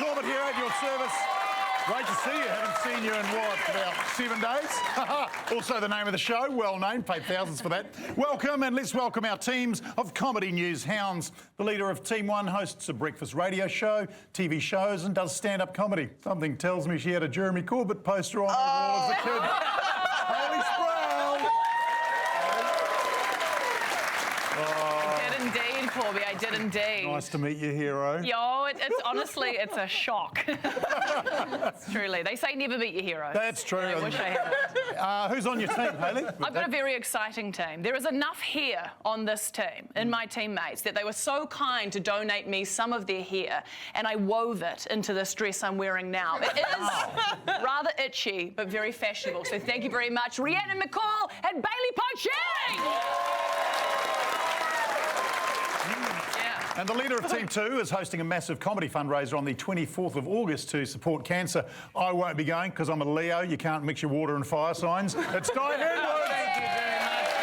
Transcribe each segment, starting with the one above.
Corbett here at your service. Great to see you. Haven't seen you in what, about 7 days? Also the name of the show, well known, paid thousands for that. Welcome, and let's welcome our teams of comedy news hounds. The leader of Team 1 hosts a breakfast radio show, TV shows, and does stand-up comedy. Something tells me she had a Jeremy Corbett poster on her wall as a kid. Hayley Sproull. I did indeed, Corby. I did indeed. Nice to meet you, hero. Yo, it's honestly, it's a shock. Truly. They say never meet your hero. That's true. I wish I had. Who's on your team, Hayley? I've got a very exciting team. There is enough hair on this team, in my teammates, that they were so kind to donate me some of their hair, and I wove it into this dress I'm wearing now. It is rather itchy, but very fashionable. So thank you very much, Rhiannon, McCall, and Bailey Poching! And the leader of Team 2 is hosting a massive comedy fundraiser on the 24th of August to support cancer. I won't be going because I'm a Leo. You can't mix your water and fire signs. It's Henwood. Thank you very much,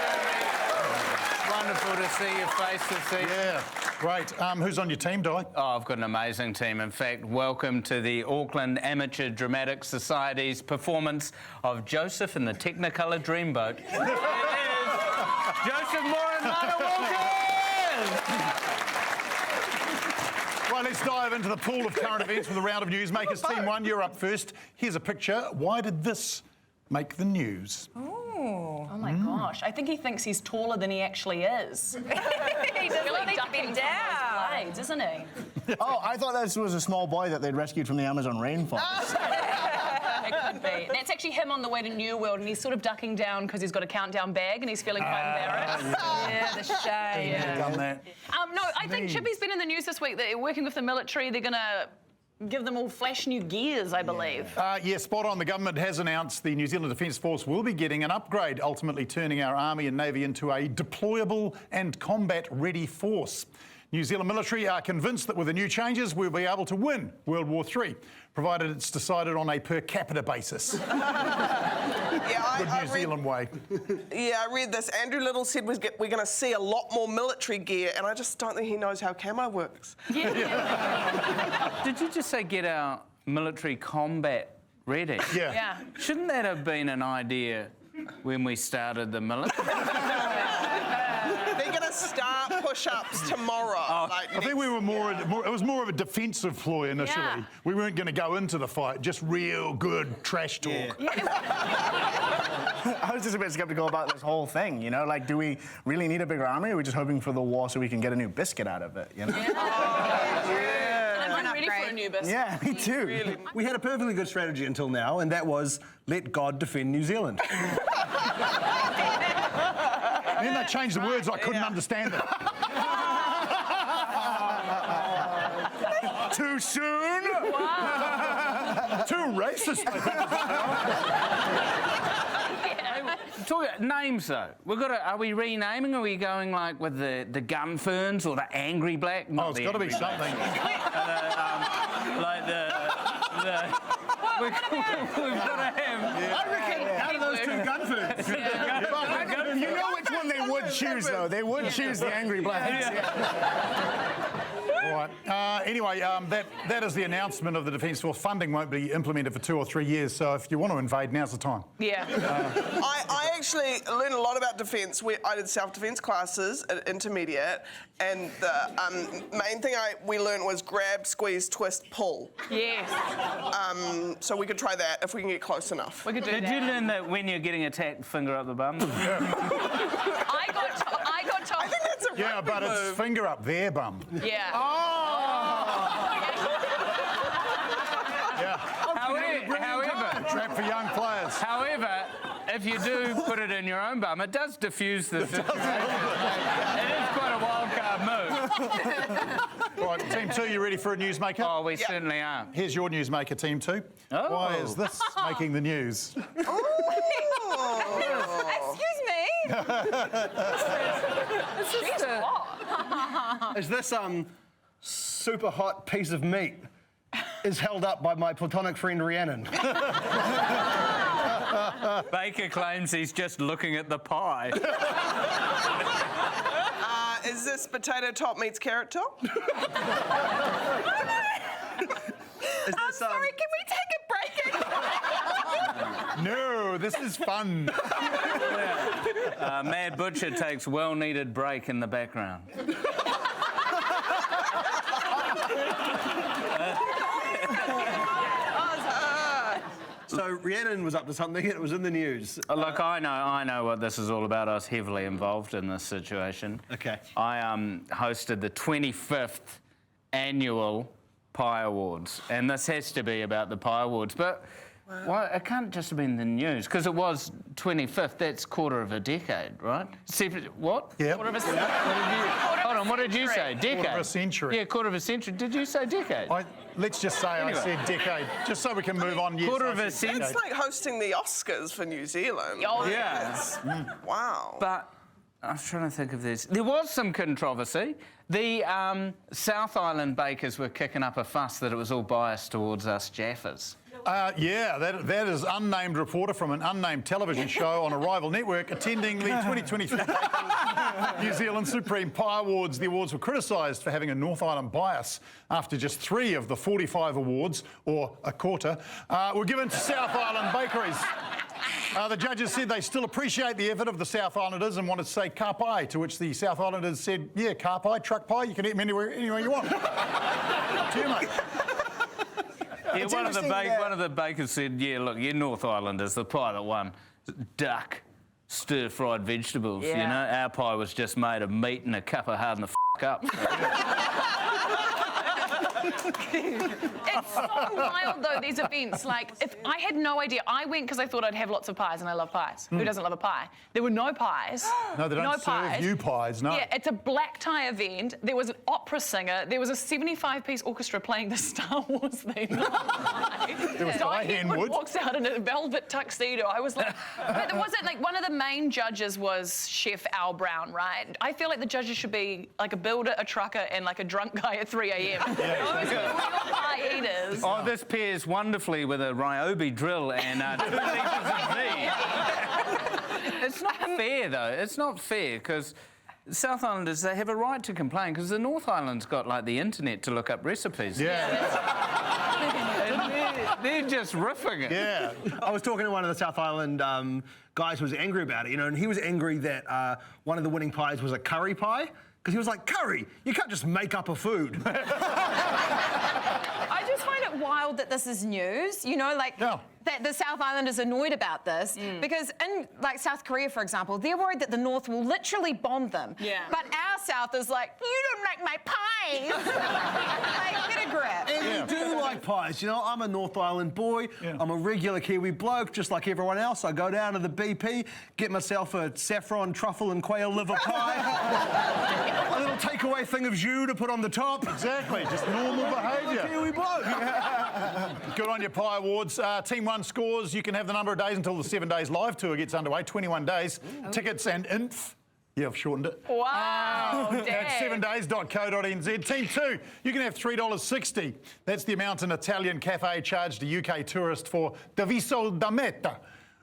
Jeremy. Wonderful to see your face this evening. Yeah, great. Who's on your team, Di? Oh, I've got an amazing team. In fact, welcome to the Auckland Amateur Dramatic Society's performance of Joseph and the Technicolor Dreamboat. It is Joseph Moore and Lana. Welcome! Right, let's dive into the pool of current events with a round of newsmakers. Team 1, you're up first. Here's a picture. Why did this make the news? Oh my gosh. I think he thinks he's taller than he actually is. He's really ducking down. Blades, isn't he? Oh, I thought this was a small boy that they'd rescued from the Amazon rainforest. It could be. That's actually him on the way to New World, and he's sort of ducking down because he's got a countdown bag and he's feeling quite embarrassed. Yeah, the shame. Yeah. Done that. No, I think Chippy's been in the news this week. They're working with the military. They're going to give them all flash new gears, I believe. Yeah, spot on. The government has announced the New Zealand Defence Force will be getting an upgrade, ultimately turning our Army and Navy into a deployable and combat-ready force. New Zealand military are convinced that with the new changes, we'll be able to win World War III, provided it's decided on a per capita basis. Good New Zealand way. Yeah, I read this. Andrew Little said we're going to see a lot more military gear, and I just don't think he knows how camo works. Yeah. Did you just say get our military combat ready? Yeah. Shouldn't that have been an idea when we started the military? They're going to start push-ups tomorrow. I think we were it was more of a defensive ploy initially. Yeah. We weren't going to go into the fight, just real good trash talk. I was just a bit skeptical about this whole thing, you know? Like, do we really need a bigger army, or are we just hoping for the war so we can get a new biscuit out of it, you know? I'm ready for a new business. Yeah, me too. Really? We had a perfectly good strategy until now, and that was let God defend New Zealand. And then they changed the words, I couldn't understand them. Too soon? Wow. Too racist. Talk about names though. Are we renaming? Are we going like with the gun ferns or the angry black? Oh, it's got to be something. Like we've got to have. Yeah. I reckon out of those two gun ferns. You know which one they would choose, though. They would choose the angry blacks. All right. Anyway, that is the announcement of the Defence Force. Funding won't be implemented for 2 or 3 years, so if you want to invade, now's the time. Yeah. I actually learned a lot about defence. I did self-defence classes at intermediate, and the main thing we learned was grab, squeeze, twist, pull. Yes. So we could try that if we can get close enough. We could do Did that. you learn that when you're getting attacked, finger up the bum? I got told. I think that's a Yeah, rugby but it's move. finger up their bum. Yeah. Yeah. However, Trap for young players. However, if you do put it in your own bum, it does diffuse the situation. It is quite a wild card move. Right, Team 2, you ready for a newsmaker? Oh, we certainly are. Here's your newsmaker, Team 2. Oh. Why is this making the news? Excuse me. Is this super hot piece of meat is held up by my platonic friend Rhiannon? Baker claims he's just looking at the pie. Is this potato top meets carrot top? can we take a break? No, this is fun. Mad Butcher takes well-needed break in the background. So Rhiannon was up to something and it was in the news. Look, I know what this is all about. I was heavily involved in this situation. Okay. I hosted the 25th annual Pie Awards, and this has to be about the Pie Awards, but well, it can't just have been the news, because it was 25th. That's quarter of a decade, right? What? Yeah. Quarter of a century. Hold on, what did you say? Decade? Quarter of a century. Yeah, quarter of a century. Did you say decade? Let's just say I said decade, just so we can move on. Yes, Quarter I of a said century. It's like hosting the Oscars for New Zealand. Oh, Yeah. Wow. But I was trying to think of this. There was some controversy. The South Island bakers were kicking up a fuss that it was all biased towards us Jaffas. Yeah, that is unnamed reporter from an unnamed television show on a rival network attending the 2023 New Zealand Supreme Pie Awards. The awards were criticised for having a North Island bias after just 3 of the 45 awards, or a quarter, were given to South Island bakeries. The judges said they still appreciate the effort of the South Islanders and wanted to say ka pai, to which the South Islanders said, yeah, ka pai, truck pie, you can eat them anywhere you want. Up to you, mate. Yeah, one of the bakers said, yeah, look, you're North Islanders, the pie that won. Duck, stir-fried vegetables, you know? Our pie was just made of meat and a cup of harden the up. It's so wild, though, these events. Like, if I had no idea. I went because I thought I'd have lots of pies, and I love pies. Who doesn't love a pie? There were no pies. No, they don't serve pies. you pies, no. Yeah, it's a black tie event. There was an opera singer. There was a 75-piece orchestra playing the Star Wars theme. There was Guy Henwood. Walks out in a velvet tuxedo. I was like, but there wasn't, like, one of the main judges was Chef Al Brown, right? I feel like the judges should be like a builder, a trucker, and like a drunk guy at 3 a.m. Those are real pie eaters. Oh, this pairs wonderfully with a Ryobi drill and 2 litres of tea. It's not fair, though. It's not fair, because South Islanders, they have a right to complain, because the North Island's got, like, the internet to look up recipes. Yeah. They're just riffing it. Yeah. I was talking to one of the South Island guys who was angry about it, you know, and he was angry that one of the winning pies was a curry pie, because he was like, curry? You can't just make up a food. I just find it wild that this is news, you know, like that the South Islanders are annoyed about this because in like South Korea, for example, they're worried that the North will literally bomb them. Yeah. But our South is like, you don't like my pies. Like, get a grip. And we do like pies, you know, I'm a North Island boy, I'm a regular Kiwi bloke, just like everyone else. I go down to the BP, get myself a saffron, truffle and quail liver pie, a little takeaway thing of jus to put on the top. Exactly, just normal behaviour. Kiwi bloke. Good on your Pie Awards. Team 1 scores. You can have the number of days until the 7 Days live tour gets underway, 21 days. Tickets and inf. Yeah, I've shortened it. Wow, At dang. 7days.co.nz. Team 2, you can have $3.60. That's the amount an Italian cafe charged a UK tourist for diviso da metà,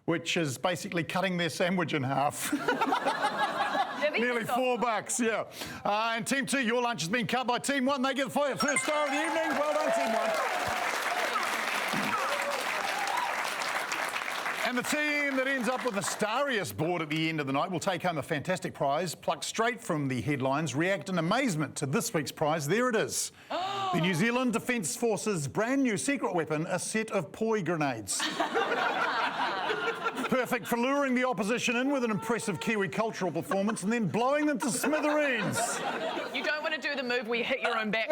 which is basically cutting their sandwich in half. Nearly $4, yeah. And Team 2, your lunch has been cut by Team 1. They get the first star of the evening. Well done, Team 1. And the team that ends up with the starriest board at the end of the night will take home a fantastic prize, plucked straight from the headlines. React in amazement to this week's prize. There it is. The New Zealand Defence Force's brand new secret weapon, a set of poi grenades. Perfect for luring the opposition in with an impressive Kiwi cultural performance and then blowing them to smithereens. You don't want to do the move where you hit your own back.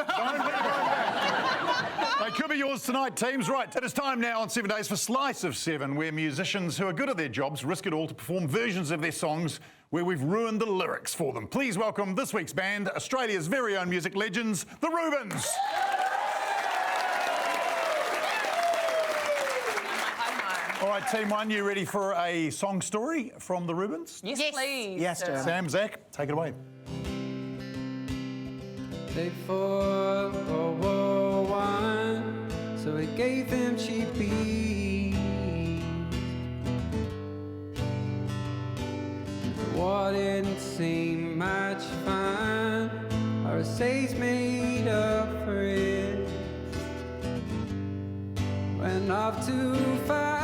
They could be yours tonight, teams. Right, it is time now on 7 Days for Slice of 7, where musicians who are good at their jobs risk it all to perform versions of their songs where we've ruined the lyrics for them. Please welcome this week's band, Australia's very own music legends, the Rubens. All right, Team 1, you ready for a song story from the Rubens? Yes, please. Yes, Jan. Sam, Zach, take it away. They fought World War I, so it gave them cheap beats. The war didn't seem much fun. Our essays made up for it. enough to fight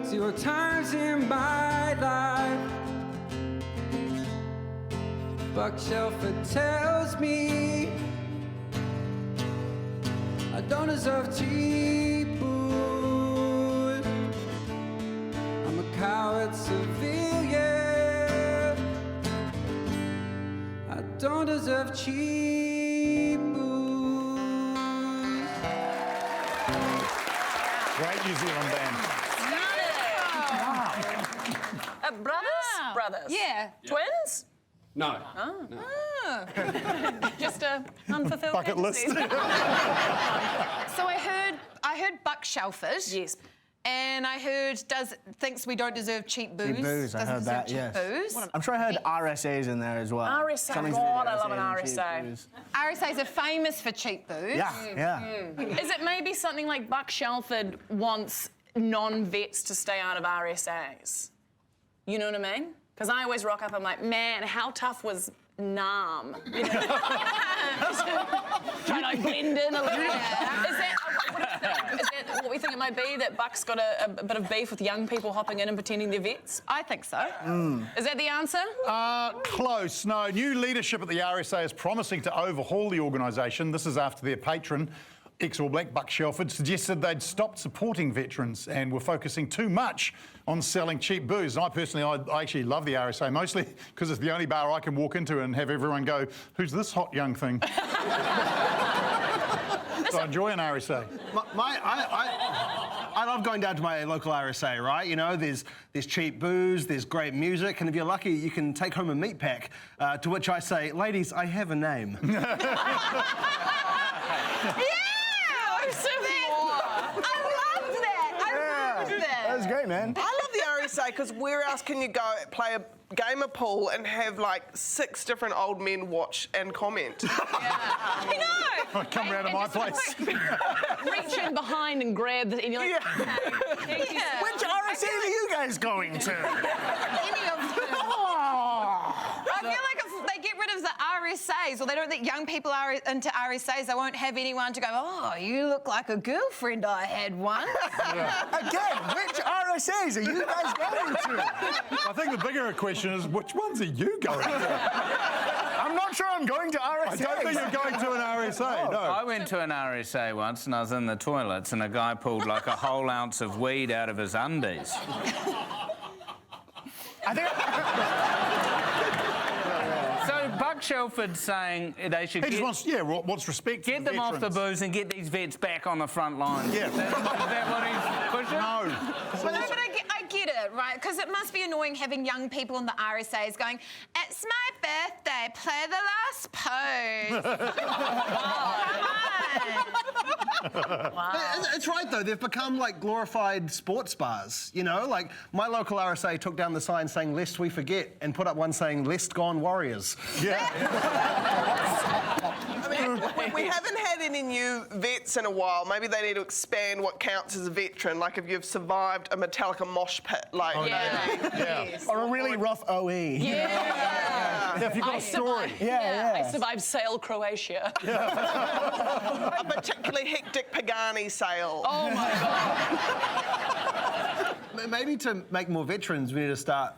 0 times in my life. Buck Shelford tells me I don't deserve cheap booze. I'm a coward civilian. I don't deserve cheap booze. Great New Zealand band. Brothers? Yeah. Twins? No. Just a unfulfilled Bucket list. fantasies. So I heard Buck Shelford. Yes. And I heard thinks we don't deserve cheap booze. Cheap booze, I Doesn't heard deserve that, cheap yes. booze. I'm sure I heard RSA's in there as well. RSA, Something to do with God, I love an and cheap RSA. booze. RSAs are famous for cheap booze. Yeah. Is it maybe something like Buck Shelford wants non-vets to stay out of RSAs? You know what I mean? Because I always rock up, I'm like, man, how tough was Nam? You know? Trying to blend in a little bit. Is that what we think it might be, that Buck's got a bit of beef with young people hopping in and pretending they're vets? I think so. Is that the answer? Close. No, new leadership at the RSA is promising to overhaul the organisation. This is after their patron, ex-All Black Buck Shelford, suggested they'd stopped supporting veterans and were focusing too much on selling cheap booze. And I personally, I actually love the RSA, mostly because it's the only bar I can walk into and have everyone go, who's this hot young thing? So I enjoy an RSA. I love going down to my local RSA, right? You know, there's cheap booze, there's great music, and if you're lucky, you can take home a meat pack, to which I say, ladies, I have a name. That was great, man. I love the RSA because where else can you go play a game of pool and have like 6 different old men watch and comment? I know. Come round to my place. Reach in behind and grab the. And you're like, Which RSA are you guys going to? Any of them. I feel like if they get rid of the RSAs, or they don't think young people are into RSAs, they won't have anyone to go, oh, you look like a girlfriend I had once. Again, which RSAs are you guys going to? I think the bigger question is, which ones are you going to? I'm not sure I'm going to RSAs. I don't think you're going to an RSA, no. I went to an RSA once and I was in the toilets and a guy pulled like a whole ounce of weed out of his undies. I think... So Buck Shelford's saying they should He just wants, wants respect. get for them off the veterans. booze and get these vets back on the front line. Yeah. Is that what he's pushing? No. But I get it, right? Because it must be annoying having young people in the RSAs going, it's my birthday, play the last pose. Come on. It's right, though. They've become, like, glorified sports bars, you know? Like, my local RSA took down the sign saying, lest we forget, and put up one saying, lest gone Warriors. Yeah. I mean, we haven't had any new vets in a while. Maybe they need to expand what counts as a veteran. Like if you've survived a Metallica mosh pit, like Yes. Or a really rough OE. Yeah. If you've got a story. I survived Sail Croatia. a particularly hectic Pagani sale. Oh my God. Maybe to make more veterans, we need to start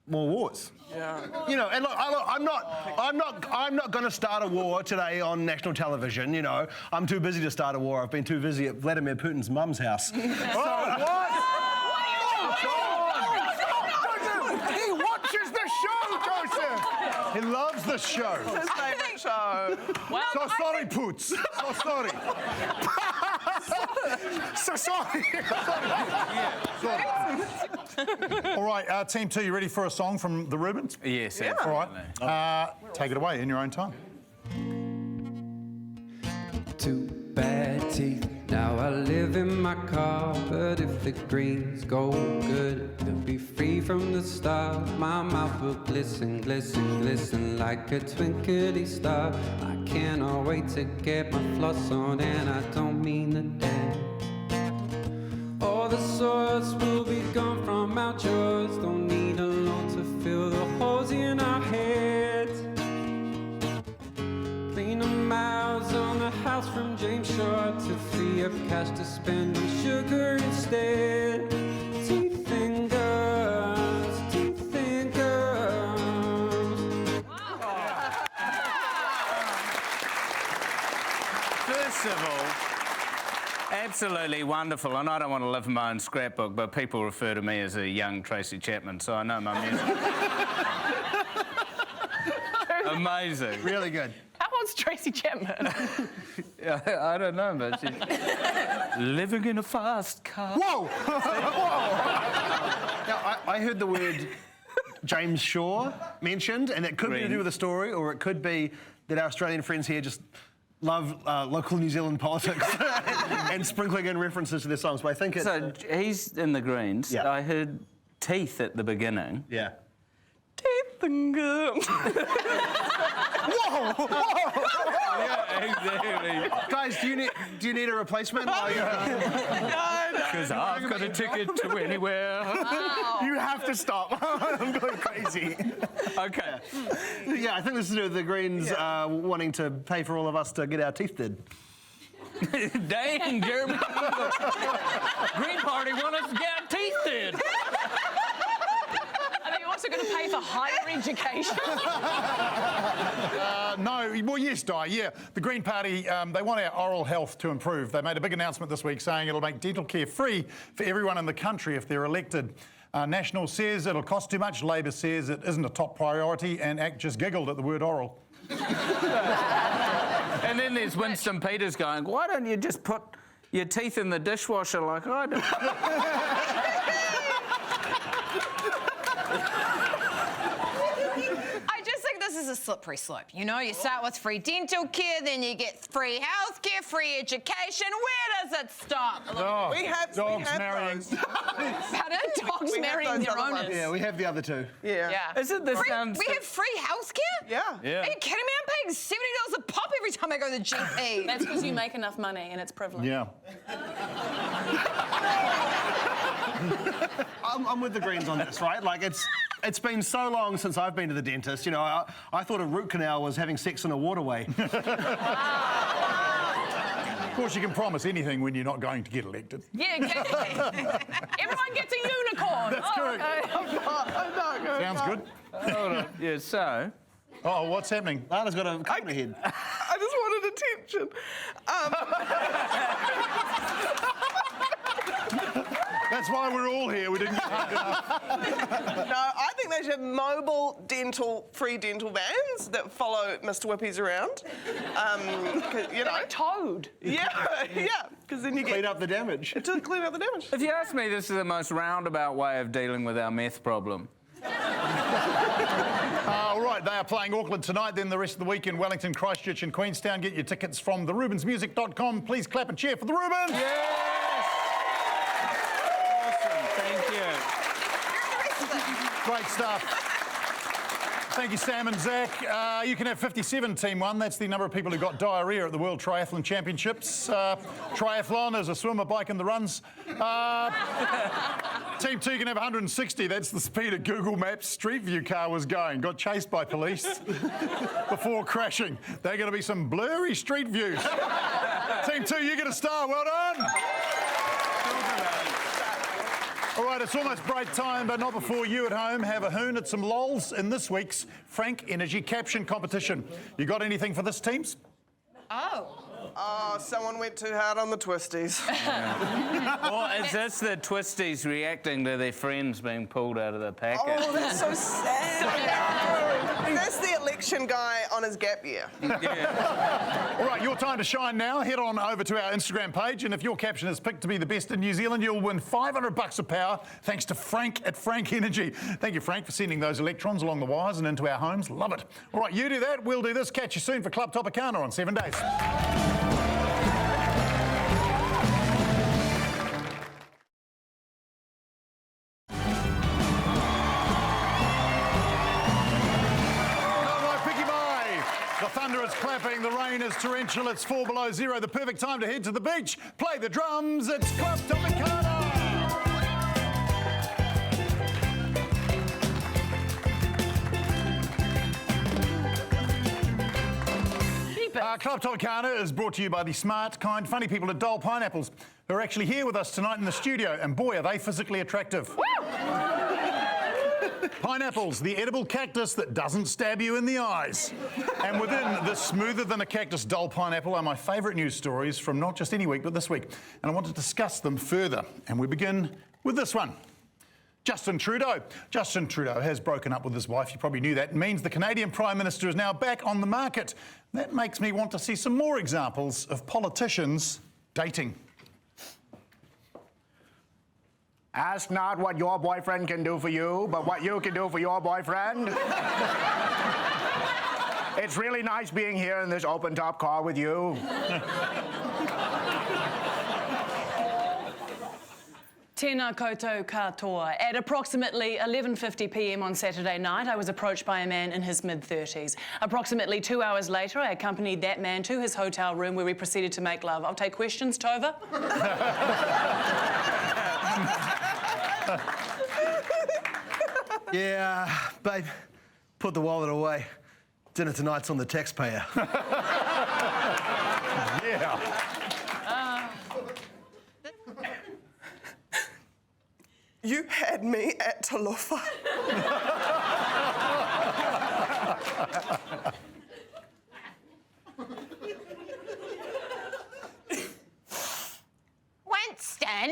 more wars. Yeah. You know, and look, I'm not going to start a war today on national television. You know, I'm too busy to start a war. I've been too busy at Vladimir Putin's mum's house. He watches the show, Joseph. He loves the show. His favourite show. Well, So sorry, Poots. So sorry. So sorry. Sorry. All right, Team 2, you ready for a song from the Rubens? Yes, All right. Take it away in your own time. Two bad teeth. Now I live in my car, but if the greens go good, they'll be free from the stars. My mouth will glisten, glisten, glisten like a twinkly star. I cannot wait to get my floss on, and I don't mean to dance. All the swords will be gone from our jaws. Don't need a loan to fill the holes in our heads. Clean the mouths on the house from James Short. up cash to spend on sugar instead. Teeth and girls, teeth and girls. First of all, absolutely wonderful, and I don't want to live in my own scrapbook, but people refer to me as a young Tracy Chapman, so I know my music. Amazing. Really good. How old's Tracy Chapman? I don't know, but she's living in a fast car. Whoa! Whoa! Now, I heard the word James Shaw mentioned, and it could be to do with a story, or it could be that our Australian friends here just love local New Zealand politics and sprinkling in references to their songs. But I think it's... So he's in the Greens. Yeah. I heard teeth at the beginning. Yeah. Teeth and gums. Whoa! Whoa! Yeah, exactly. Guys, do you need a replacement? Because I've got a ticket to anywhere. You have to stop. I'm going crazy. Okay. Yeah, I think this is to do with the Greens wanting to pay for all of us to get our teeth did. Dang, Jeremy. Green Party want us to get our teeth did. Are they also going to pay for higher education? No, well, yes, Di, yeah. The Green Party, they want our oral health to improve. They made a big announcement this week saying it'll make dental care free for everyone in the country if they're elected. National says it'll cost too much, Labor says it isn't a top priority, and ACT just giggled at the word oral. And then there's Winston Peters going, why don't you just put your teeth in the dishwasher like I do? This is a slippery slope. You know, you start with free dental care, then you get free health care, free education. Where does it stop? Oh, We have dogs we marrying. have Pardon? Dogs We have marrying those their other owners. ones. Yeah, we have the other two. Yeah. Yeah. Isn't this sounds... We have free health care? Yeah. Yeah. Are you kidding me? I'm paying $70 a pop every time I go to the GP. That's because you make enough money and it's privilege. Yeah. I'm with the Greens on this, right? Like, it's been so long since I've been to the dentist. You know, I thought a root canal was having sex in a waterway. Of course, you can promise anything when you're not going to get elected. Yeah, exactly. Everyone gets a unicorn. That's correct. Okay. Sounds good. Hold on. Yeah, so... Oh, what's happening? Lana's got a coat in her head. I just wanted attention. That's why we're all here. We didn't get enough. No, I think they should have mobile free dental vans that follow Mr. Whippies around. 'Cause, you know. Like Toad. Yeah, yeah. Because then you Clean get up the damage. to clean up the damage. If you ask me, this is the most roundabout way of dealing with our meth problem. All right, they are playing Auckland tonight, then the rest of the week in Wellington, Christchurch and Queenstown. Get your tickets from therubinsmusic.com. Please clap and cheer for the Rubens. Yes! Awesome, thank you. Great stuff. Thank you, Sam and Zach. You can have 57, Team 1. That's the number of people who got diarrhoea at the World Triathlon Championships. Triathlon is a swimmer, bike and the runs. Team 2 can have 160. That's the speed a Google Maps Street View car was going. Got chased by police before crashing. They're going to be some blurry street views. Team 2, you get a star. Well done. All right, it's almost break time, but not before you at home have a hoon at some lols in this week's Frank Energy Caption Competition. You got anything for this, teams? Oh, someone went too hard on the twisties. Or is this the twisties reacting to their friends being pulled out of the packet? Oh, that's so sad. That's the election guy on his gap year. All right, your time to shine now. Head on over to our Instagram page, and if your caption is picked to be the best in New Zealand, you'll win $500 of power thanks to Frank at Frank Energy. Thank you, Frank, for sending those electrons along the wires and into our homes. Love it. All right, you do that. We'll do this. Catch you soon for Club Topicana on 7 days. The thunder is clapping, the rain is torrential, it's 4 below zero, the perfect time to head to the beach. Play the drums, it's Club Topicana! Club Tropicana is brought to you by the smart, kind, funny people at Dole Pineapples, who are actually here with us tonight in the studio, and boy, are they physically attractive. Pineapples, the edible cactus that doesn't stab you in the eyes. And within this smoother than a cactus Dole pineapple are my favourite news stories from not just any week, but this week. And I want to discuss them further. And we begin with this one. Justin Trudeau. Justin Trudeau has broken up with his wife. You probably knew that. It means the Canadian Prime Minister is now back on the market. That makes me want to see some more examples of politicians dating. Ask not what your boyfriend can do for you, but what you can do for your boyfriend. It's really nice being here in this open-top car with you. Tēnā koutou katoa. At approximately 11:50 p.m. on Saturday night, I was approached by a man in his mid-30s. Approximately 2 hours later, I accompanied that man to his hotel room where we proceeded to make love. I'll take questions, Tova. Yeah, babe, put the wallet away. Dinner tonight's on the taxpayer. Yeah. You had me at Talofa. Winston,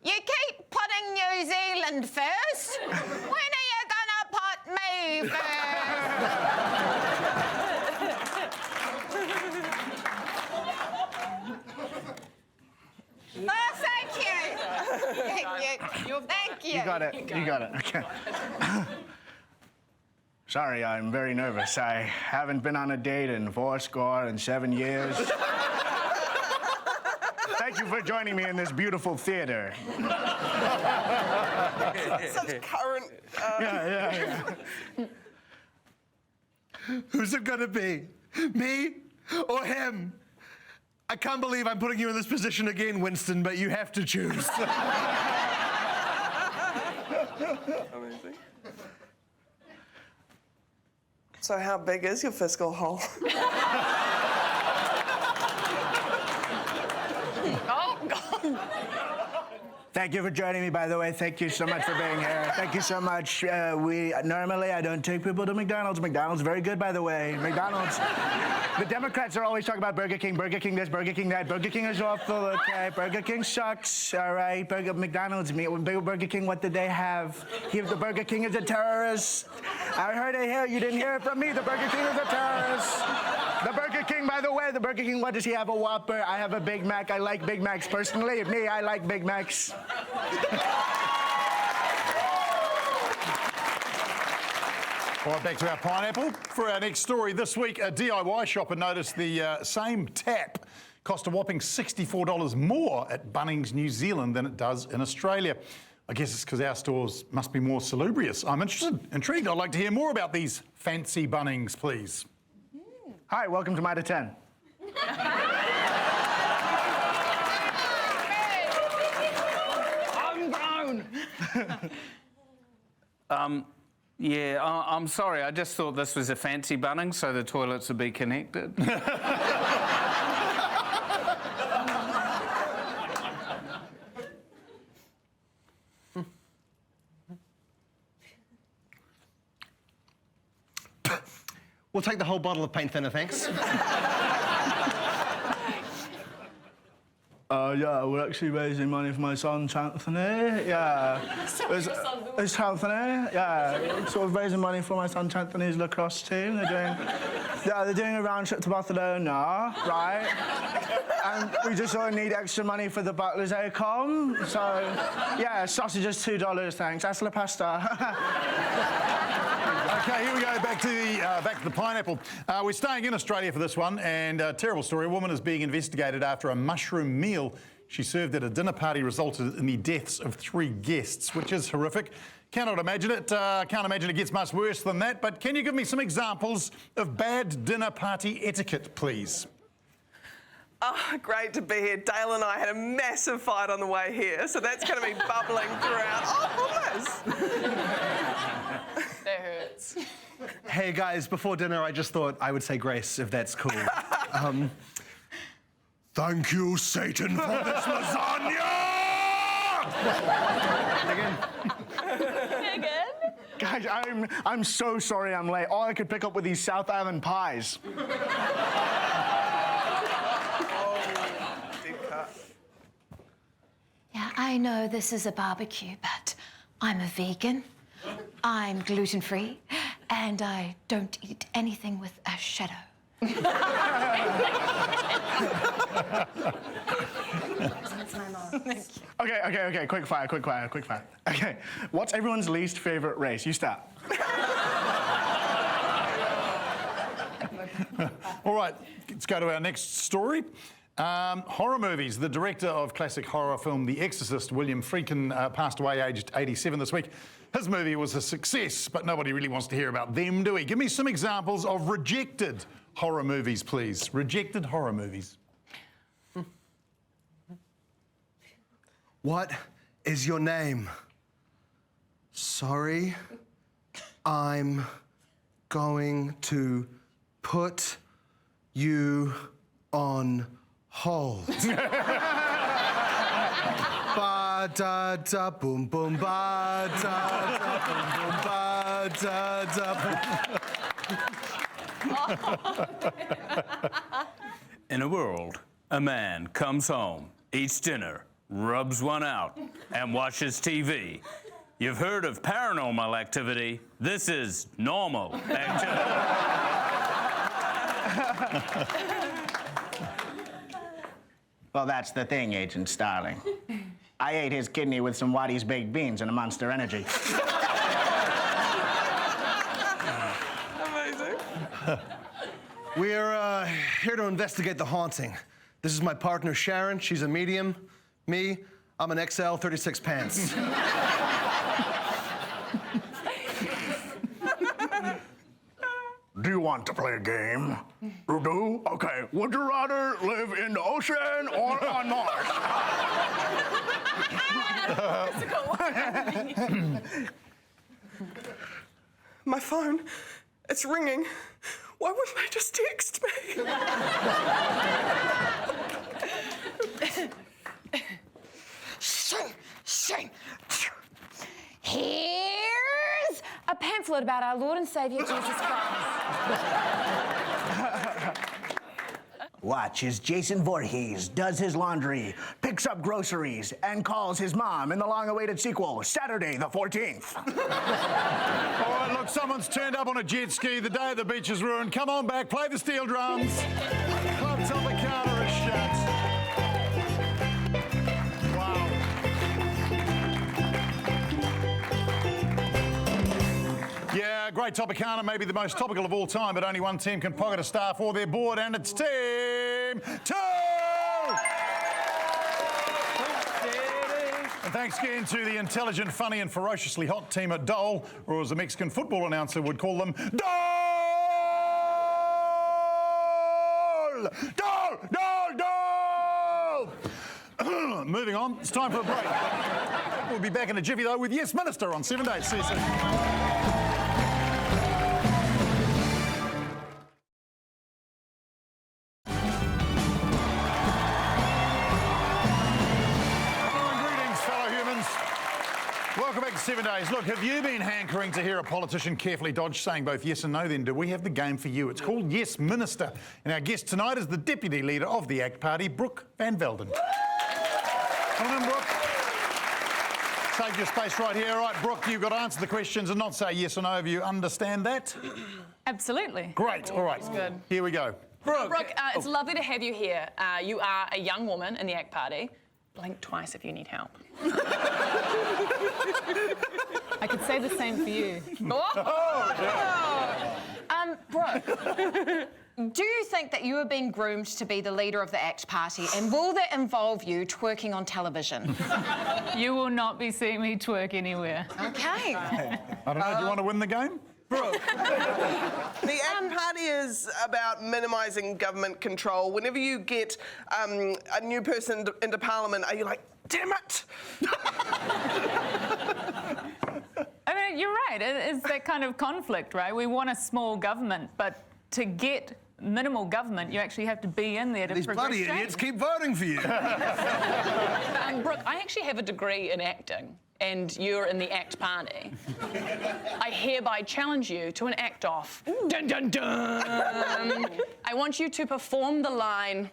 you keep putting New Zealand first. When are you gonna put me first? Oh, thank you. Thank you. Thank you. You got it. You got it. Okay. Sorry, I'm very nervous. I haven't been on a date in 7 years. Thank you for joining me in this beautiful theater. Such current. Yeah. Who's it gonna be? Me or him? I can't believe I'm putting you in this position again, Winston, but you have to choose. Amazing. So how big is your fiscal hole? Oh, God. Thank you for joining me, by the way. Thank you so much for being here. Thank you so much. Normally, I don't take people to McDonald's. McDonald's very good, by the way. McDonald's. The Democrats are always talking about Burger King this, Burger King that. Burger King is awful, okay? Burger King sucks, all right? McDonald's, Burger King, what did they have? The Burger King is a terrorist. I heard it here. You didn't hear it from me. The Burger King is a terrorist. The Burger King, by the way, the Burger King, what does he have? A Whopper? I have a Big Mac. I like Big Macs. Personally, me, I like Big Macs. All right, back to our pineapple. For our next story this week, a DIY shopper noticed the same tap cost a whopping $64 more at Bunnings, New Zealand than it does in Australia. I guess it's because our stores must be more salubrious. I'm intrigued. I'd like to hear more about these fancy Bunnings, please. Hi, welcome to Mitre 10. I'm grown. Yeah, I'm sorry. I just thought this was a fancy Bunnings, so the toilets would be connected. We'll take the whole bottle of paint thinner, thanks. Yeah, we're actually raising money for my son, Anthony. Yeah. It's Anthony. Yeah. So we're raising money for my son, Anthony's lacrosse team. They're doing a round trip to Barcelona, right? And we just sort of need extra money for the butlers they come. So, yeah, sausages $2, thanks. That's la pasta. Okay, here we go, back to the pineapple. We're staying in Australia for this one, and a terrible story. A woman is being investigated after a mushroom meal she served at a dinner party resulted in the deaths of 3 guests, which is horrific. Cannot imagine it. Can't imagine it gets much worse than that. But can you give me some examples of bad dinner party etiquette, please? Oh, great to be here. Dale and I had a massive fight on the way here, so that's going to be bubbling throughout. Oh, almost. That hurts. Hey guys, before dinner, I just thought I would say grace, if that's cool. Thank you, Satan, for this lasagna! Megan? Guys, I'm so sorry I'm late. All I could pick up were these South Island pies. Yeah, I know this is a barbecue, but I'm a vegan. I'm gluten-free, and I don't eat anything with a shadow. That's my mom. Okay, quick fire. Okay, what's everyone's least favorite race? You start. All right, let's go to our next story. Horror movies. The director of classic horror film The Exorcist, William Friedkin, passed away aged 87 this week. His movie was a success, but nobody really wants to hear about them, do we? Give me some examples of rejected horror movies, please. Rejected horror movies. What is your name? Sorry, I'm going to put you on hold. Ba da da boom boom ba da da boom boom ba da da. In a world, a man comes home, eats dinner, rubs one out, and watches TV. You've heard of paranormal activity. This is normal activity. Well, that's the thing, Agent Starling. I ate his kidney with some Waddy's baked beans and a Monster Energy. Amazing. We're here to investigate the haunting. This is my partner, Sharon. She's a medium. Me, I'm an XL 36 pants. Do you want to play a game? You do? Okay. Would you rather live in the ocean or on Mars? My phone, it's ringing. Why wouldn't they just text me? Shame. Here's a pamphlet about our Lord and Savior Jesus Christ. Watch as Jason Voorhees does his laundry, picks up groceries, and calls his mom in the long-awaited sequel, Saturday the 14th. All right, look, someone's turned up on a jet ski. The day of the beach is ruined. Come on back, play the steel drums. Club Tropicana is shut. Wow. Yeah, great Tropicana, maybe the most topical of all time, but only one team can pocket a staff or they're bored, and it's Team 2! And thanks again to the intelligent, funny and ferociously hot team at Dole, or as a Mexican football announcer would call them, Dole! Dole! Dole! Dole! Moving on, it's time for a break. We'll be back in a jiffy, though, with Yes Minister on 7 Days. See you soon. Welcome back to 7 Days. Look, have you been hankering to hear a politician carefully dodge saying both yes and no? Then do we have the game for you. It's called Yes Minister. And our guest tonight is the Deputy Leader of the ACT Party, Brooke Van Velden. Come on in, Brooke. Take your space right here. All right, Brooke, you've got to answer the questions and not say yes or no if you understand that. Absolutely. Great. All right. Good. Here we go. Brooke, it's lovely to have you here. You are a young woman in the ACT Party. Blink twice if you need help. I could say the same for you. Brooke, do you think that you are being groomed to be the leader of the ACT Party, and will that involve you twerking on television? You will not be seeing me twerk anywhere. Okay. I don't know. Do you want to win the game? The ACT Party is about minimising government control. Whenever you get a new person into Parliament, are you like, damn it? I mean, I you're right. It's that kind of conflict, right? We want a small government, but to get minimal government, you actually have to be in there to These progress bloody change. idiots keep voting for you. Brooke, I actually have a degree in acting, and you're in the act party. I hereby challenge you to an act-off. Dun, dun, dun. I want you to perform the line.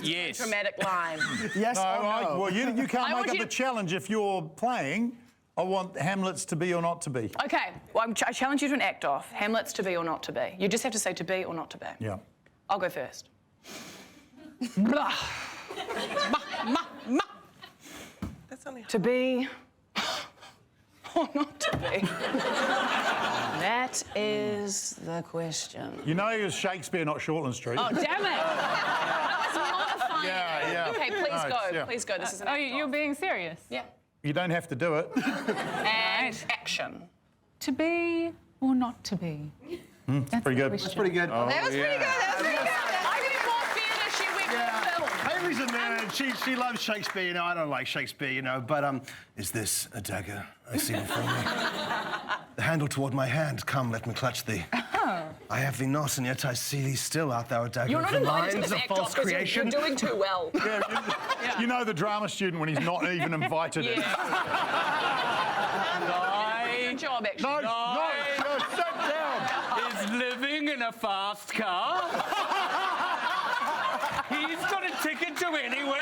Yes. Dramatic line. Yes or no? Well, you can't I make want up you the to- challenge if you're playing. I want Hamlet's to be or not to be. Okay, well, I challenge you to an act-off. Hamlet's to be or not to be. You just have to say to be or not to be. Yeah. I'll go first. Blah. That's only To be or not to be? That is the question. You know it was Shakespeare, not Shortland Street. Oh, damn it! I was modifying Yeah, it. yeah. Okay, please No, go. yeah. Please go. This is an Oh, act-off. you're being serious? Yeah. You don't have to do it. And action. To be or not to be? That's pretty good. That's Pretty good. That was pretty good. That was pretty good. I did more theatre. She went for film. Hayley's a nerd. She loves Shakespeare. You know, I don't like Shakespeare. You know, but is this a dagger I see before me? The handle toward my hand. Come, let me clutch thee. I have thee not, and yet I see thee still. Art thou a dagger You're of not the invited to lines this of act-off false because creation? you're doing too well. You know the drama student when he's not even invited in. Good job, actually. No, sit down. Is living in a fast car. He's got a ticket to anywhere.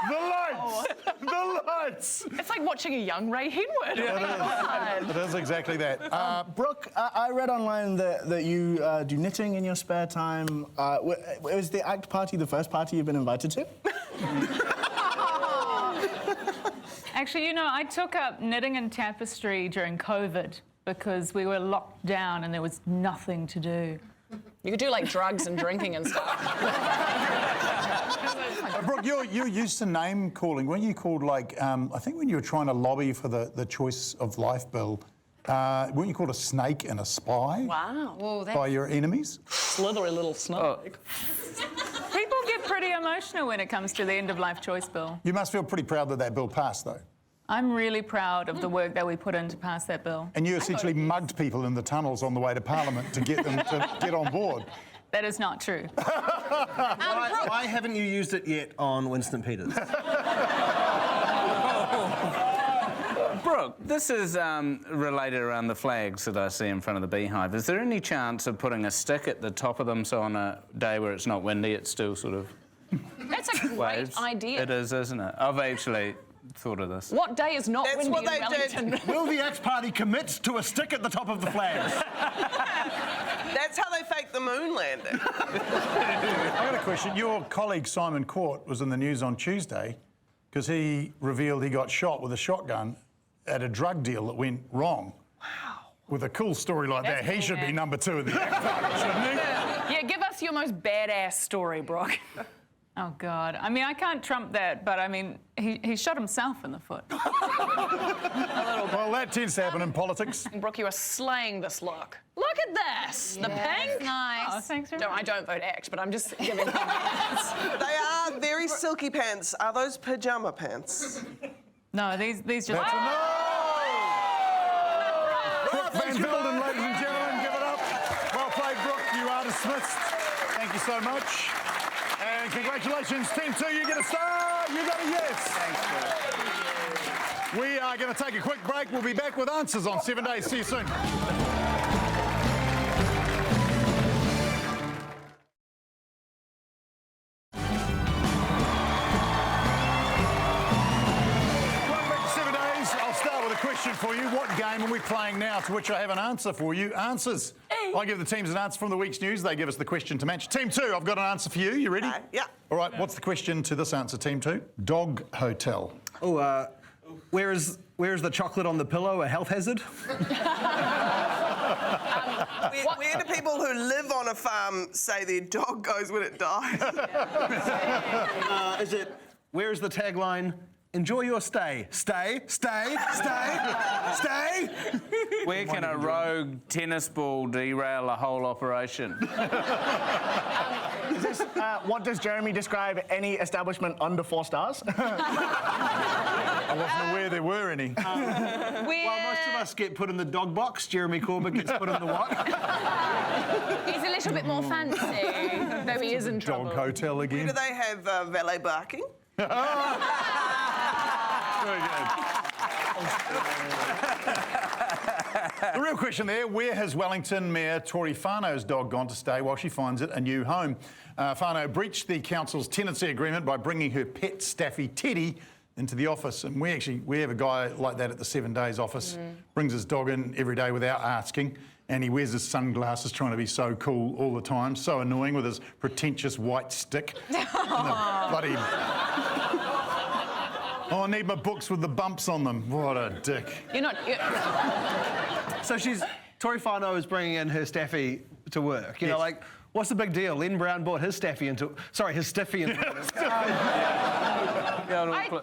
The lights. It's like watching a young Ray Henwood. It is exactly that. Brooke, I read online that you do knitting in your spare time. Was the ACT party the first party you've been invited to? Actually, you know, I took up knitting and tapestry during COVID because we were locked down and there was nothing to do. You could do like drugs and drinking and stuff. Brooke, you're used to name calling. Weren't you called like, I think when you were trying to lobby for the Choice of Life bill, weren't you called a snake and a spy? Wow. Oh, By your enemies? Slithery little snake. People get pretty emotional when it comes to the end of life choice bill. You must feel pretty proud that bill passed, though. I'm really proud of the work that we put in to pass that bill. And you essentially mugged people in the tunnels on the way to Parliament to get them to get on board. That is not true. Why haven't you used it yet on Winston Peters? Brooke, this is related around the flags that I see in front of the beehive. Is there any chance of putting a stick at the top of them so on a day where it's not windy, it's still sort of That's a great waves? idea. It is, isn't it? I've actually thought of this. What day is not That's windy what in they Wellington? did. Will the ACT party commit to a stick at the top of the flags? That's how they faked the moon landing. I got a question. Your colleague Simon Court was in the news on Tuesday because he revealed he got shot with a shotgun at a drug deal that went wrong. Wow. With a cool story like That's that, he cool, should be man. number 2 of the ACT party, shouldn't he? Yeah, give us your most badass story, Brooke. Oh, God. I mean, I can't trump that, but I mean, he shot himself in the foot. Well, that tends to happen in politics. Brooke, you are slaying this look. Look at this. The pink. Nice. Oh, thanks very No, much. I don't vote ACT, but I'm just giving compliments. They are very silky pants. Are those pajama pants? No, these just... That's a no! Brooke Van Velden, ladies and gentlemen, give it up. Well played, Brooke. You are dismissed. Thank you so much. And congratulations, Team 2, you get a star. You got a yes. Thanks, we are going to take a quick break. We'll be back with answers on 7 days. See you soon. Welcome back to 7 days. I'll start with a question for you. What game are we playing now? To which I have an answer for you. Answers. I give the teams an answer from the week's news. They give us the question to match. Team 2, I've got an answer for you. You ready? Yeah. All right, what's the question to this answer, Team 2? Dog hotel. Oh, where is the chocolate on the pillow a health hazard? Where do people who live on a farm say their dog goes when it dies? Where is the tagline? enjoy your stay. Stay. Where can a rogue tennis ball derail a whole operation? Is this, what does Jeremy describe any establishment under 4 stars? I wasn't aware there were any. Well, most of us get put in the dog box. Jeremy Corbett gets put in the what? He's a little bit more fancy, though he is in trouble. Dog hotel Do again. they have valet barking? Very good. The real question there, where has Wellington Mayor Tori Whānau's dog gone to stay while she finds it a new home? Whānau breached the council's tenancy agreement by bringing her pet staffy Teddy into the office. And we have a guy like that at the 7 Days office, brings his dog in every day without asking, and he wears his sunglasses trying to be so cool all the time, so annoying with his pretentious white stick. And the bloody... Oh, I need my books with the bumps on them. What a dick. You're not. So Tori Whānau is bringing in her staffy to work. You know, like, what's the big deal? Len Brown brought his stiffy into work.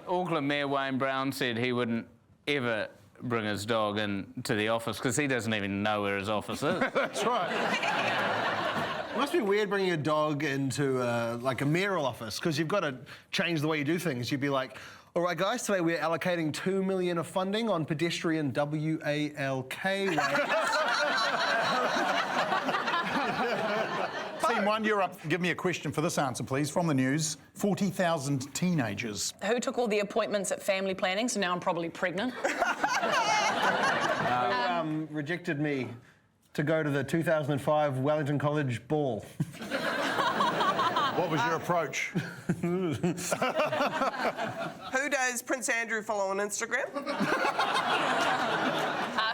Auckland Mayor Wayne Brown said he wouldn't ever bring his dog into the office because he doesn't even know where his office is. That's right. It must be weird bringing a dog into like a mayoral office because you've got to change the way you do things. You'd be like, all right, guys, today we're allocating $2 million of funding on pedestrian WALK ways. Team 1, you're up. Give me a question for this answer, please, from the news. 40,000 teenagers. Who took all the appointments at family planning, so now I'm probably pregnant? Rejected me to go to the 2005 Wellington College ball. What was your approach? Who does Prince Andrew follow on Instagram?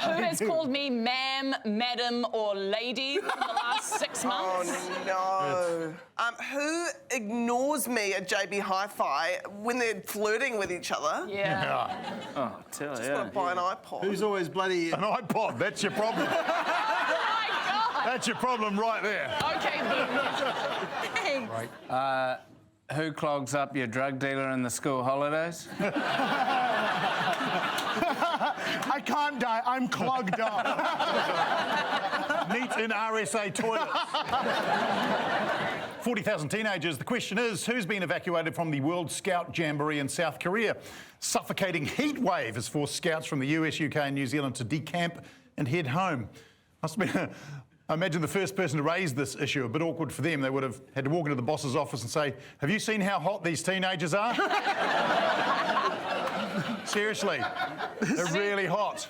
Who has called me ma'am, madam, or lady in the last 6 months? Oh, no. Who ignores me at JB Hi-Fi when they're flirting with each other? Yeah. Oh, tell Just want to buy an iPod. Who's always bloody... An iPod, that's your problem. Oh my God. That's your problem right there. Okay, Thanks. Who clogs up your drug dealer in the school holidays? I can't die. I'm clogged up. Meet in RSA toilets. 40,000 teenagers. The question is, who's been evacuated from the World Scout Jamboree in South Korea? Suffocating heat wave has forced scouts from the US, UK and New Zealand to decamp and head home. Must have been... I imagine the first person to raise this issue, a bit awkward for them. They would have had to walk into the boss's office and say, have you seen how hot these teenagers are? Seriously, they're really hot.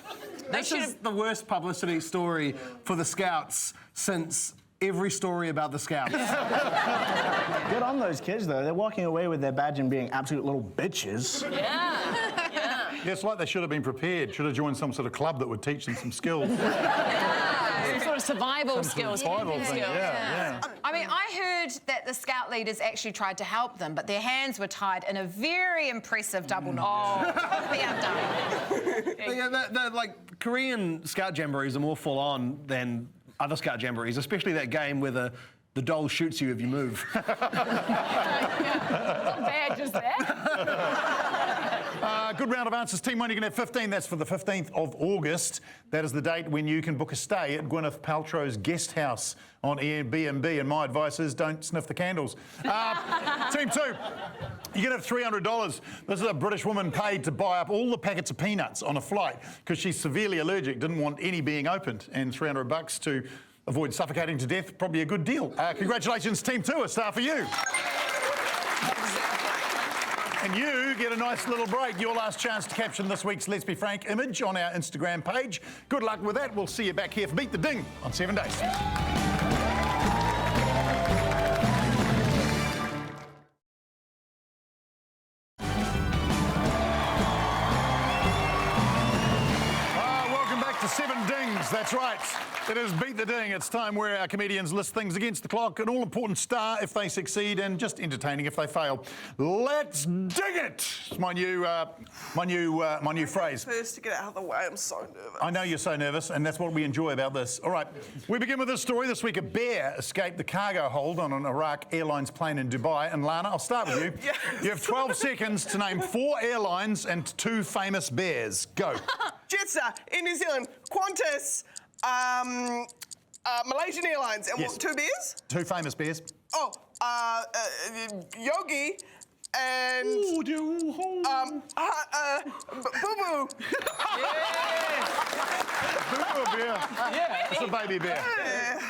This is the worst publicity story for the Scouts since every story about the Scouts. Good on those kids, though. They're walking away with their badge and being absolute little bitches. Yeah. It's like they should have been prepared, should have joined some sort of club that would teach them some skills. Some sort of survival skills. Survival thing, yeah. I mean, I heard that the scout leaders actually tried to help them, but their hands were tied in a very impressive double knot. Totally undone. The like Korean Scout Jamborees are more full on than other Scout Jamborees, especially that game where the doll shoots you if you move. What badge is that? Good round of answers. Team 1, you can have 15. That's for the 15th of August. That is the date when you can book a stay at Gwyneth Paltrow's guest house on Airbnb. And my advice is don't sniff the candles. Team 2, you can have $300. This is a British woman paid to buy up all the packets of peanuts on a flight because she's severely allergic, didn't want any being opened. And $300 to avoid suffocating to death, probably a good deal. Congratulations, Team 2, a star for you. And you get a nice little break. Your last chance to caption this week's Let's Be Frank image on our Instagram page. Good luck with that. We'll see you back here for Beat the Ding on 7 Days. Welcome back to 7 Dings. That's right. It is Beat the Ding. It's time where our comedians list things against the clock, an all-important star if they succeed and just entertaining if they fail. Let's dig it! It's my new phrase. First to get out of the way, I'm so nervous. I know you're so nervous, and that's what we enjoy about this. All right, we begin with this story. This week, a bear escaped the cargo hold on an Iraq Airlines plane in Dubai. And Lana, I'll start with you. Yes. You have 12 seconds to name 4 airlines and 2 famous bears. Go. Jetstar in New Zealand, Qantas, Malaysian Airlines, and Yes. what, 2 beers? 2 famous bears. Oh, Yogi and Boo Boo. Boo bear. Yeah. It's a baby bear.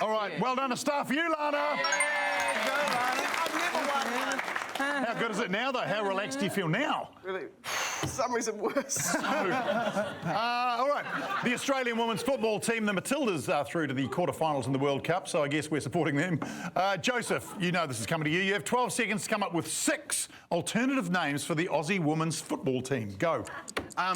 All right, well done. A star for you, Lana. I've never won one. How good is it now, though? How relaxed do you feel now? Really, for some reason worse. All right. The Australian women's football team, the Matildas, are through to the quarterfinals in the World Cup, so I guess we're supporting them. Joseph, you know this is coming to you. You have 12 seconds to come up with 6 alternative names for the Aussie women's football team. Go.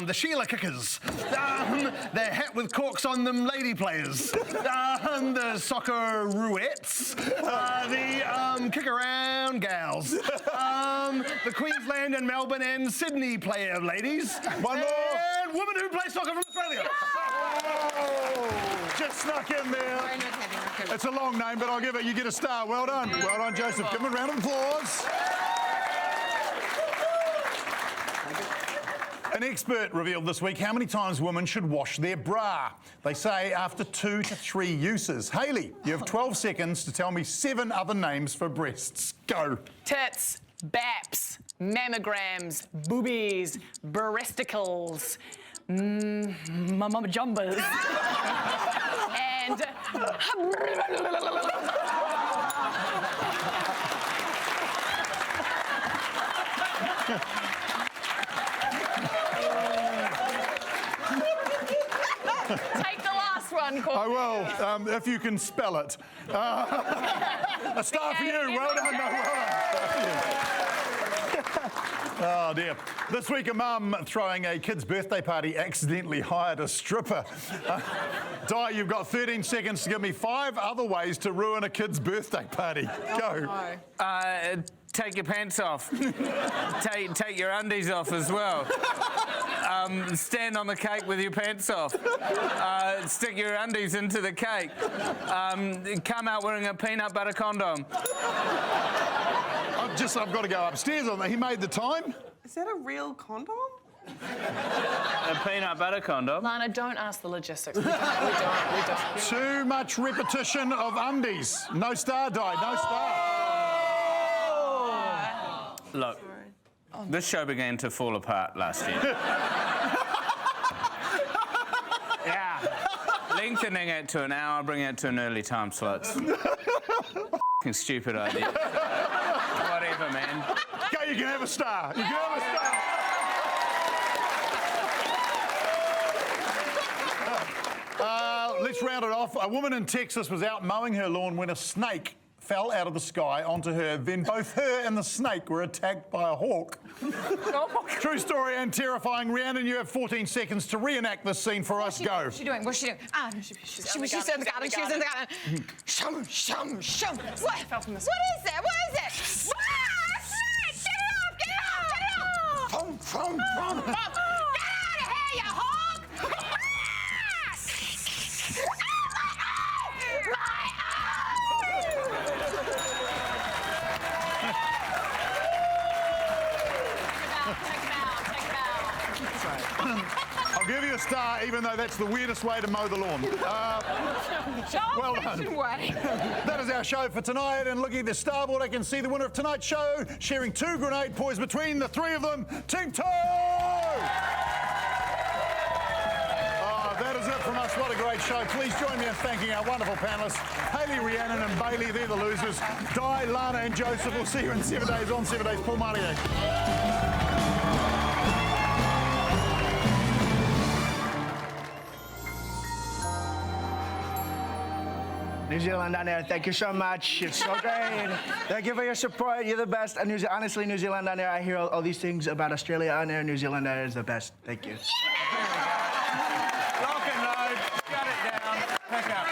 The Sheila Kickers, the hat with corks on them lady players, the soccer ruettes, the kick around gals, the Queensland and Melbourne and Sydney player ladies, One more. and women who play soccer from Australia. Just snuck in there. It's a long name, but I'll give it. You get a star. Well done. Well done, Joseph. Give him a round of applause. An expert revealed this week how many times women should wash their bra. They say after 2 to 3 uses. Hayley, you have 12 seconds to tell me 7 other names for breasts. Go. Tits, baps, mammograms, boobies, breasticles, mama jumbas, and take the last one, Corey. I will, if you can spell it. A star for you. Well done. No, well done. Oh, dear. This week, a mum throwing a kid's birthday party accidentally hired a stripper. Di, you've got 13 seconds to give me 5 other ways to ruin a kid's birthday party. Go. Take your pants off. take your undies off as well. Stand on the cake with your pants off. Stick your undies into the cake. Come out wearing a peanut butter condom. I've got to go upstairs on that. He made the time. Is that a real condom? A peanut butter condom. Lana, don't ask the logistics. We don't. Too much repetition of undies. No star, Di. No star. Look, this show began to fall apart last year. Yeah. Lengthening it to an hour, bringing it to an early time slot. F***ing stupid idea. Whatever, man. Go, you can have a star. You can have a star. Let's round it off. A woman in Texas was out mowing her lawn when a snake fell out of the sky onto her. Then both her and the snake were attacked by a hawk. True story and terrifying. Rhiannon, you have 14 seconds to reenact this scene for us. Go. What's she doing? She's in the garden. She's in the garden. Shum, shum, shum. What is that? What is that? Ah, snake! Get it off! Get it off! Get it off! Get out of here, you hog! I'll give you a star, even though that's the weirdest way to mow the lawn. Well done. That is our show for tonight. And looking at the starboard, I can see the winner of tonight's show sharing 2 grenade poise between the 3 of them. Team 2! That is it from us. What a great show. Please join me in thanking our wonderful panelists, Hayley, Rhiannon and Bailey. They're the losers. Di, Lana and Joseph. We'll see you in 7 days on 7 Days. Paul Marlier. New Zealand down there, thank you so much. It's so great. Thank you for your support. You're the best. And honestly, New Zealand down there, I hear all these things about Australia on there. New Zealand down there is the best. Thank you. Lock and load. Shut it down. Pick up.